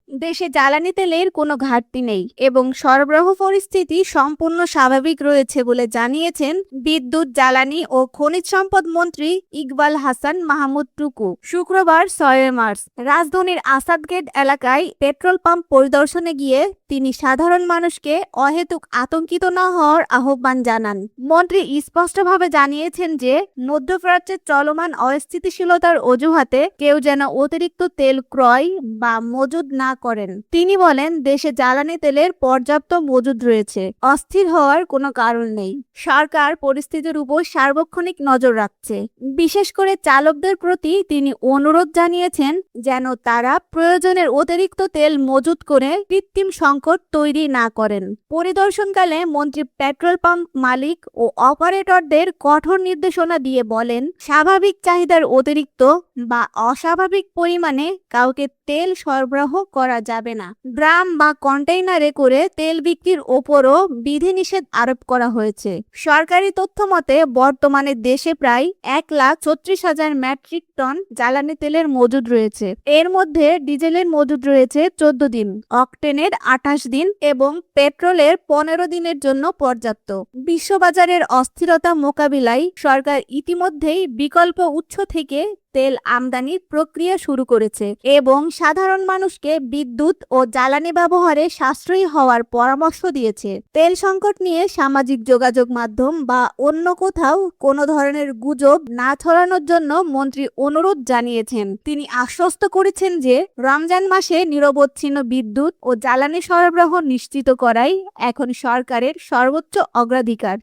দেশে জ্বালানি তেলের কোনো ঘাটতি নেই এবং সরবরাহ পরিস্থিতি সম্পূর্ণ স্বাভাবিক রয়েছে বলে জানিয়েছেন বিদ্যুৎ, জ্বালানি ও খনিজ সম্পদ মন্ত্রী ইকবাল হাসান মাহমুদ টুকু। শুক্রবার 6 মার্চ রাজধানীর আসাদগেট এলাকায় পেট্রোল পাম্প পরিদর্শনে গিয়ে তিনি সাধারণ মানুষকে অহেতুক আতঙ্কিত না হওয়ার আহ্বান জানান। মন্ত্রী স্পষ্টভাবে জানিয়েছেন যে মধ্যপ্রাচ্যের চলমান অস্থিতিশীলতার অজুহাতে কেউ যেন অতিরিক্ত তেল ক্রয় বা মজুদ না করেন। তিনি বলেন, দেশে জ্বালানি তেলের পর্যাপ্ত মজুদ রয়েছে, অস্থির হওয়ার কোনো কারণ নেই। সরকার পরিস্থিতির উপর সার্বক্ষণিক নজর রাখছে। বিশেষ করে চালকদের প্রতি তিনি অনুরোধ জানিয়েছেন যেন তারা প্রয়োজনের অতিরিক্ত তেল মজুত করে কৃত্রিম সংকট তৈরি না করেন। পরিদর্শনকালে মন্ত্রী পেট্রোল পাম্প মালিক ও অপারেটরদের কঠোর নির্দেশনা দিয়ে বলেন, স্বাভাবিক চাহিদার অতিরিক্ত বা অস্বাভাবিক পরিমাণে কাউকে তেল সরবরাহ করা যাবে না। ড্রাম বা কন্টেইনারে করে তেল বিক্রির ওপরও বিধিনিষেধ আরোপ করা হয়েছে। সরকারি তথ্য মতে বর্তমানে দেশে প্রায় 1,36,000 মেট্রিক টন জ্বালানি তেলের মজুদ রয়েছে। এর মধ্যে ডিজেলের মজুদ রয়েছে 14 দিন, অকটেনের 28 দিন এবং পেট্রোলের 15 দিনের জন্য পর্যাপ্ত। বিশ্ববাজারের অস্থিরতা মোকাবিলায় সরকার ইতিমধ্যেই বিকল্প উৎস থেকে তেল আমদানির প্রক্রিয়া শুরু করেছে এবং সাধারণ মানুষকে বিদ্যুৎ ও জ্বালানি ব্যবহারে সাশ্রয়ী হওয়ার পরামর্শ দিয়েছে। তেল সংকট নিয়ে সামাজিক যোগাযোগ মাধ্যম বা অন্য কোথাও কোনো ধরনের গুজব না ছড়ানোর জন্য মন্ত্রী অনুরোধ জানিয়েছেন। তিনি আশ্বস্ত করেছেন যে রমজান মাসে নিরবচ্ছিন্ন বিদ্যুৎ ও জ্বালানি সরবরাহ নিশ্চিত করাই এখন সরকারের সর্বোচ্চ অগ্রাধিকার।